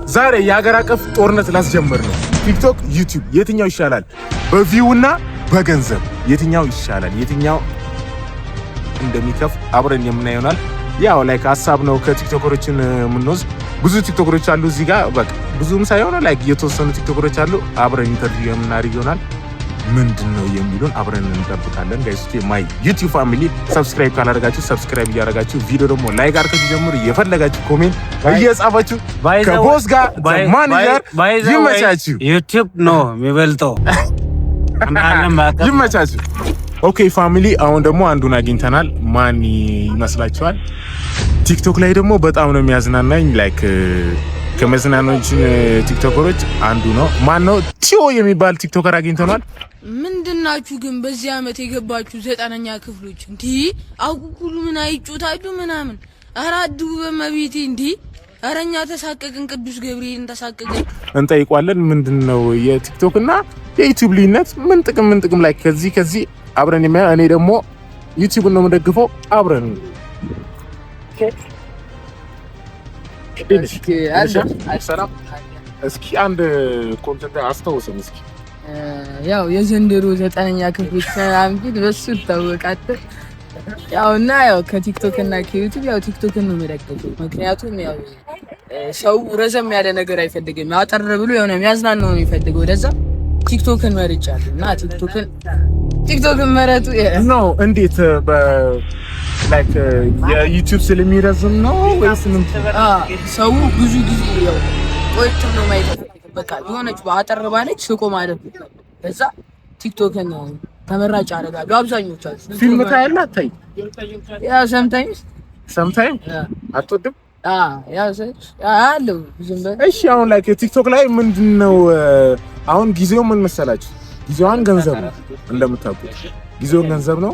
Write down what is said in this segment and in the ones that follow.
ዛሬ የሀገር አቀፍ ጦርነት ላስጀምር ነው። ቲክቶክ፣ ዩቲዩብ የትኛው ይሻላል? በቪውና በገንዘብ የትኛው ይሻላል? የትኛው እንደሚከፍ አብረን የምናየው ይሆናል። ያው ላይክ ሀሳብ ነው ከቲክቶከሮችን የምንወስድ ብዙ ቲክቶከሮች አሉ እዚህ ጋር በቃ ብዙም ሳይሆን ላይክ የተወሰኑ ቲክቶከሮች አሉ። አብረን ኢንተርቪው የምናደርግ ይሆናል። ምንድነው የሚሉን አብረን እንጠብቃለን። ጋይስ ማይ ዩቲዩብ ፋሚሊ ሰብስክራይብ ካላደረጋችሁ ሰብስክራይብ እያደረጋችሁ ቪዲዮ ደግሞ ላይክ አድርጋችሁ ጀምሩ። የፈለጋችሁ ኮሜንት እየጻፋችሁ ከቦስ ጋር ማኔጀር ይመቻችሁ። ዩቲዩብ ነው የሚበልጠው። ይመቻችሁ። ኦኬ ፋሚሊ አሁን ደግሞ አንዱን አግኝተናል። ማን ይመስላችኋል? ቲክቶክ ላይ ደግሞ በጣም ነው የሚያዝናናኝ። ላይክ ከመዝናናኞች ቲክቶከሮች አንዱ ነው። ማን ነው? ቲዮ የሚባል ቲክቶከር አግኝተናል። ምንድናችሁ ግን በዚህ አመት የገባችሁ 9ኛ ክፍሎች እንዴ? አቁኩሉ ምን አይጮታችሁ ምናምን አራዱ በመቤቴ እንዴ? አረኛ ተሳቀቅን፣ ቅዱስ ገብርኤልን ተሳቀቅን። እንጠይቋለን። ምንድነው የቲክቶክና የዩቲዩብ ልዩነት? ምን ጥቅም ላይ ከዚህ አብረን እኔ ደግሞ ዩቲዩብን ነው የምደግፈው። አብረን እስኪ አንድ ኮንተንት አስታውሰን እስኪ። ያው የዘንድሮ 9ኛ ክፍሎች አምጪት በሱ ተወቃተ ያው ከቲክቶክ እና ከዩቲዩብ ያው ቲክቶክን ነው የሚደግፈው። ምክንያቱም ያው ሰው ረዘም ያለ ነገር አይፈልግም፣ አጠር ብሎ የሆነ የሚያዝናናው ነው የሚፈልገው። ለዛ ቲክቶክን መርጫለሁ እና ቲክቶክን መረጡ ነው። እንዴት ላይክ የዩቲዩብ ስለሚረዝም ነው ወይስ ምን? ሰው ብዙ ጊዜ ያው ቆይቶ ነው ማይተፈ በቃ የሆነች በአጠር ባለች ስቆ ማለት ነው። ለዛ ቲክቶክን ተመራጭ አደርጋለሁ። አብዛኞቻችሁ ፊልም ታያለህ አታይ? ያው ሰምታይም አትወድም? ያው አለው ዝም በል። እሺ አሁን ላይክ ቲክቶክ ላይ ምንድነው አሁን ጊዜው ምን መሰላችሁ? ጊዜዋን ገንዘብ ነው እንደምታውቁት፣ ጊዜውን ገንዘብ ነው።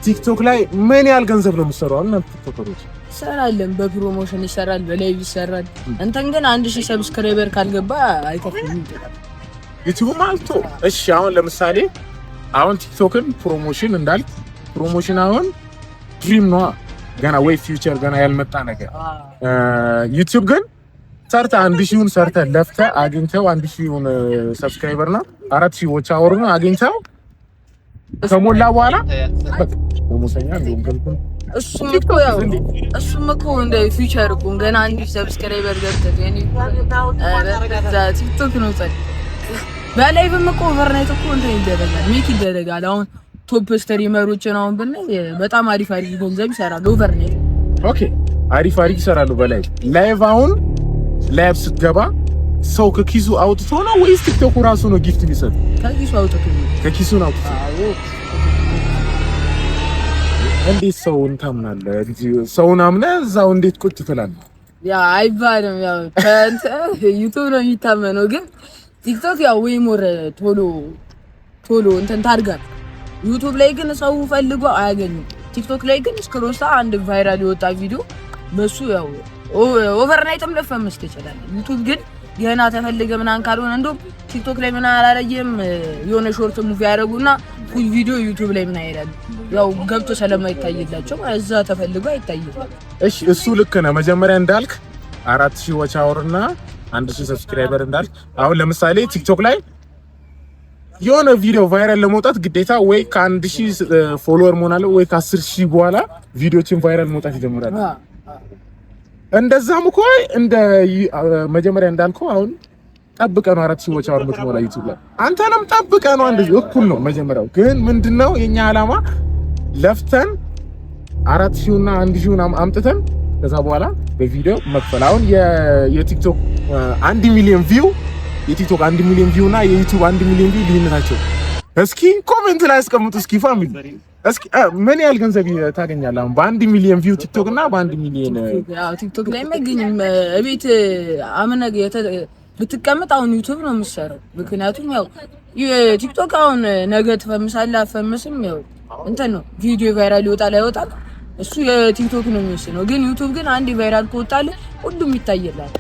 ቲክቶክ ላይ ምን ያህል ገንዘብ ነው የምትሰራው? እና ቲክቶከሮች ይሰራልን፣ በፕሮሞሽን ይሰራል፣ በላይቭ ይሰራል። እንትን ግን 1000 ሰብስክራይበር ካልገባ አይከፍልም ይላል ዩቲዩብ ማለት ነው። እሺ አሁን ለምሳሌ አሁን ቲክቶክን ፕሮሞሽን እንዳልክ ፕሮሞሽን አሁን ድሪም ነው ገና ወይ ፊውቸር ገና ያልመጣ ነገር። ዩቲዩብ ግን ሰርተ 1000ን ሰርተ ለፍተ አግኝተው 1000ን ሰብስክራይበርና 4000 ዎች አወሩና አግኝተው ከሞላ በኋላ በቃ ፕሮሞሽኛ እንደውም ገልኩን እሱም እኮ እንደ ፊውቸር እኮ ገና 1000 ሰብስክራይበር ገብተህ የኔ ቲክቶክ ነው ጸጥ በላይቭም እኮ ኦቨርናይት እኮ እንትን ይደረጋል፣ ሜክ ይደረጋል። አሁን ቶፕ ስትሪመሮችን አሁን ብናይ በጣም አሪፍ ገንዘብ ይሰራሉ ኦቨርናይት። ኦኬ አሪፍ ይሰራሉ በላይቭ። ላይቭ አሁን ላይቭ ስትገባ ሰው ከኪሱ አውጥቶ ነው ወይስ ቲክቶክ ራሱ ነው ጊፍት ቢሰጥ? ከኪሱ አውጥቶ። እንዴት ሰውን ታምናለህ? ሰውን አምነህ እዛው እንዴት ቁጭ ትላለህ? ያ አይባልም። ያው ዩቲዩብ ነው የሚታመነው፣ ግን ቲክቶክ ያው ወይ ሞር ቶሎ እንትን ታርጋል። ዩቲዩብ ላይ ግን ሰው ፈልጎ አያገኝም። ቲክቶክ ላይ ግን ስክሮልሳ አንድ ቫይራል የወጣ ቪዲዮ በሱ ያው ኦቨርናይትም ለፈምስ ይችላል። ዩቲዩብ ግን ገና ተፈልገ ምናን ካልሆነ እንደው ቲክቶክ ላይ ምን አላረየም የሆነ ሾርት ሙቪ ያደርጉና ፉል ቪዲዮ ዩቲዩብ ላይ ምን አይራል ያው ገብቶ ስለማይታይላቸው እዛ ተፈልጎ አይታይም። እሺ እሱ ልክ ነው። መጀመሪያ እንዳልክ 4000 ዋች አወርና 1000 ሰብስክራይበር እንዳልክ አሁን ለምሳሌ ቲክቶክ ላይ የሆነ ቪዲዮ ቫይራል ለመውጣት ግዴታ ወይ ከ1000 ፎሎወር መሆን አለ ወይ ከ10000 በኋላ ቪዲዮችን ቫይራል መውጣት ይጀምራል። እንደዛም እኮ እንደ መጀመሪያ እንዳልከው አሁን ጠብቀህ ነው 4000 ዋች አወር የምትሞላ ዩቲዩብ ላይ አንተንም ጠብቀህ ነው እንደዚህ እኩል ነው። መጀመሪያው ግን ምንድነው የኛ ዓላማ ለፍተን 4000 እና 1000 አምጥተን ከዛ በኋላ በቪዲዮ መክፈል። አሁን የቲክቶክ 1 ሚሊዮን ቪው የቲክቶክ 1 ሚሊዮን ቪው እና የዩቲዩብ 1 ሚሊዮን ቪው ልዩነታቸው እስኪ ኮሜንት ላይ አስቀምጡ። እስኪ ፋሚሊ እስኪ ምን ያህል ገንዘብ ታገኛለህ አሁን በ1 ሚሊዮን ቪው ቲክቶክ እና በ1 ሚሊዮን ቲክቶክ ላይ ማግኘም እቤት አመነገ ብትቀመጥ አሁን ዩቲዩብ ነው የምትሰራው። ምክንያቱም ያው ቲክቶክ አሁን ነገ ትፈምሳለህ አፈምስም ያው እንትን ነው ቪዲዮ ቫይራል ይወጣል አይወጣም እሱ የቲክቶክ ነው የሚወስነው። ግን ዩቲዩብ ግን አንድ ቫይራል ከወጣለ ሁሉም ይታየላል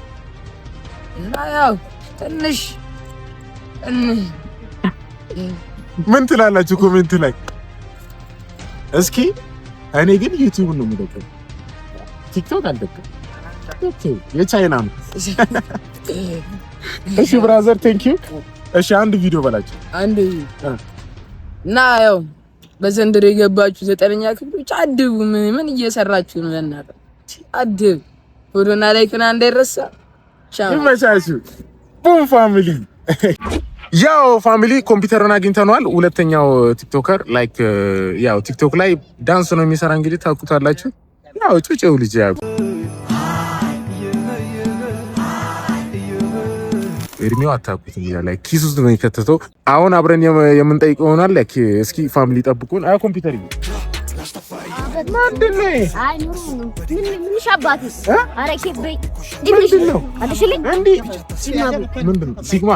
እና ያው ትንሽ ምን ትላላችሁ ኮሜንት ላይ? እስኪ እኔ ግን ዩቲዩብ ነው የምደግፈው ቲክቶክ አልደግፍም። የቻይና ነው። እሺ ብራዘር ቴንክ ዩ። እሺ አንድ ቪዲዮ በላቸው አንድ እና ያው በዘንድሮ የገባችሁ 9ኛ ክፍል ብቻ አድቡ። ምን እየሰራችሁ ነው? ለእናንተ አድብ ፎቶና ላይክና እንዳይረሳ። ይመቻችሁ። ቡም ፋሚሊ ያው ፋሚሊ ኮምፒውተርን አግኝተነዋል። ሁለተኛው ቲክቶከር ላይክ ያው ቲክቶክ ላይ ዳንስ ነው የሚሰራ እንግዲህ ታውቁታላችሁ። ያው ጩጬው ልጅ ያው እድሜው አታውቁትም ይላል ላይ ኪስ ውስጥ ነው የከተተው። አሁን አብረን የምንጠይቀው ይሆናል። ላይክ እስኪ ፋሚሊ ጠብቁን። አይ ኮምፒውተር ይሄ ምንድነው? አይ ኑሩ ምን ሻባቱ አረኬ በይ ምንድነው? አለሽልኝ እንዴ ምንድነው? ሲግማ።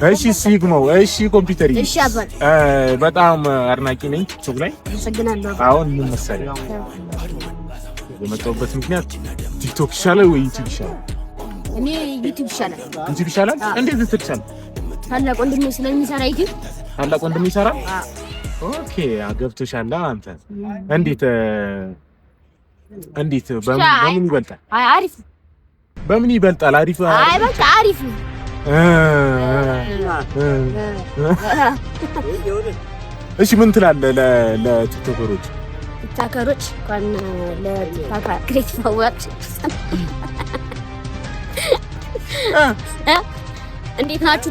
እሺ ሲግማው። እሺ ኮምፒውተር ይሄ እሺ አባል በጣም አድናቂ ነኝ ቲክቶክ ላይ። አመሰግናለሁ። አሁን ምን መሰለኝ የመጣሁበት ምክንያት ቲክቶክ ይሻላል ወይ ዩቲዩብ ይሻላል? እኔ ዩቲዩብ ይሻላል። ዩቲዩብ ይሻላል? እንዴት ልትቻል? ታላቅ ወንድሜ ስለሚሰራ ዩቲዩብ ታላቅ ወንድሜ ይሰራል? ኦኬ ገብቶሻል። አንተ እንዴት በምን ይበልጣል? አይ አሪፍ። በምን ይበልጣል? አሪፍ። አይ በቃ አሪፍ ነው። እሺ ምን ትላለህ ለቲክቶከሮች? ቲክቶከሮች እንኳን ለቲክቶክ ክሬቲቭ አዋርድ እንዴት ናችሁ?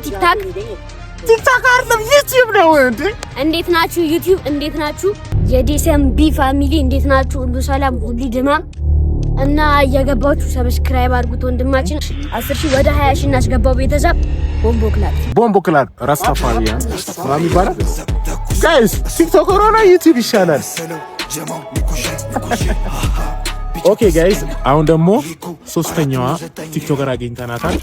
ቲክቶክ አይደለም ዩቲዩብ ነው እንዴ? እንዴት ናችሁ? ዩቲዩብ እንዴት ናችሁ? የዲኤስኤምቢ ፋሚሊ እንዴት ናችሁ? ሁሉ ሰላም፣ ሁሉ ድማም እና እየገባችሁ ሰብስክራይብ አድርጉት። ወንድማችን 10,000 ወደ 20,000 እናስገባው። ቤተሰብ ቦምቦ ክላር ራስታፋሪያ ማሚ ይባላል። ጋይስ ቲክቶክ ሆኖ ዩቲዩብ ይሻላል። ኦኬ ጋይስ አሁን ደግሞ ሶስተኛዋ ቲክቶከር አግኝተናታል።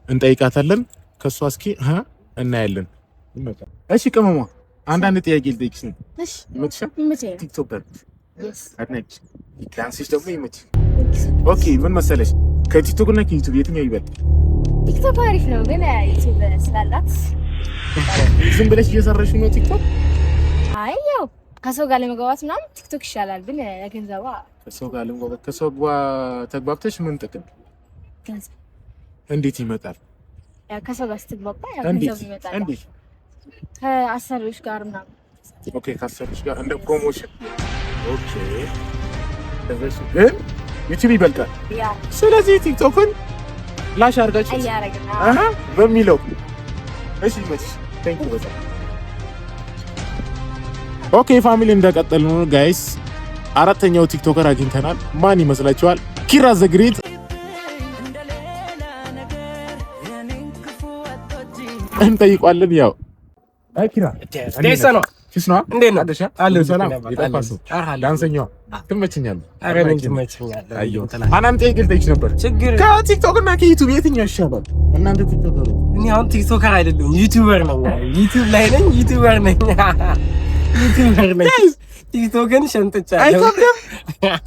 እንጠይቃታለን ከሷ እስኪ እናያለን። እሺ ቅመሟ አንዳንድ ጥያቄ ልጠይቅሽ ነው። እሺ ይመችሻል? ቲክቶከር አድናቂ ዳንስሽ ደግሞ ይመች። ኦኬ ምን መሰለሽ ከቲክቶክ እና ከዩቲዩብ የትኛው ይበልጥ? ቲክቶክ አሪፍ ነው ግን ዩቲዩብ ስላላት ዝም ብለሽ እየሰራሽ ነው ቲክቶክ? አይ ያው ከሰው ጋር ለመግባባት ምናምን ቲክቶክ ይሻላል ግን ገንዘቧ ከሰው ጋር ለመግባባት ከሰው ጋር ተግባብተሽ ምን ጥቅም? ገንዘብ እንዴት ይመጣል? ያው ከሰው ጋር ስትግባባ ያው ገንዘብ ይመጣል። እንዴት? ከአሰሪዎች ጋር ምናምን። ኦኬ ከአሰሪዎች ጋር እንደ ፕሮሞሽን። ኦኬ ስለዚህ ግን ዩቲዩብ ይበልጣል። ያው ስለዚህ ቲክቶክን ላሽ አድርጋችሁ በሚለው እሺ ይመች። ቴንክ ዩ በጣም ኦኬ ፋሚሊ እንደቀጠልን ነው ጋይስ። አራተኛው ቲክቶከር አግኝተናል። ማን ይመስላችኋል? ኪራ ዘግሬት እንጠይቋለን። ያው አይ ኪራ ደስ ነው ኪስ ነው እንዴት ነው? አለ ሰላም ይጣፋሱ ዳንሰኛው ትመችኛለህ? አረ ምን ትመችኛለህ? አየሁ አናም ጠይቅልሽ ነበር። ችግር ከቲክቶክ እና ከዩቲዩብ የትኛው ይሻላል? እናንተ ቲክቶከር እኔ አሁን ቲክቶከር አይደለም ዩቲዩበር ነኝ። ዩቲዩብ ላይ ነኝ፣ ዩቲዩበር ነኝ። ቲክቶክን ሸምጥቻለሁ። አይከብድም።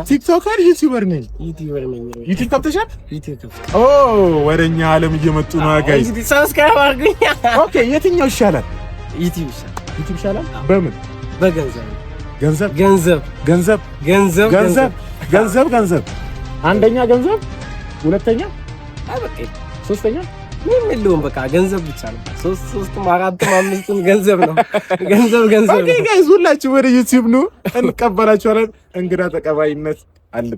ቲክቶከር ዩቲዩበር ነኝ። ዩቲዩብ ከብተሻል? ኦ ወደኛ ዓለም እየመጡ ነው ጋይስ። እንግዲህ ሰብስክራይብ አድርጉኝ። ኦኬ የትኛው ይሻላል? ዩቲዩብ ይሻላል። ዩቲዩብ ይሻላል። በምን? በገንዘብ ገንዘብ ገንዘብ ገንዘብ ገንዘብ ገንዘብ ገንዘብ ገንዘብ አንደኛ ገንዘብ፣ ሁለተኛ አበቃ፣ ሶስተኛ ምንም የለውም። በቃ ገንዘብ ብቻ ነው። ሶስቱም አራቱም አምስቱም ገንዘብ ነው። ገንዘብ ኦኬ ጋይስ ሁላችሁ ወደ ዩቲዩብ ነው እንቀበላችኋለን። እንግዳ ተቀባይነት አለ።